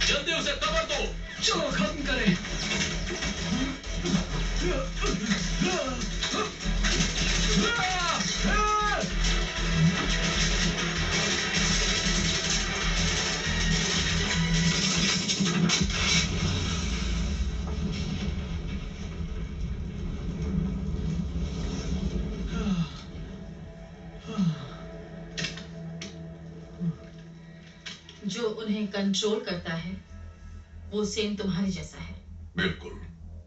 जल्दी उसे कवर दो। चलो खत्म करें। जो उन्हें कंट्रोल करता है वो सेम तुम्हारे जैसा है। बिल्कुल।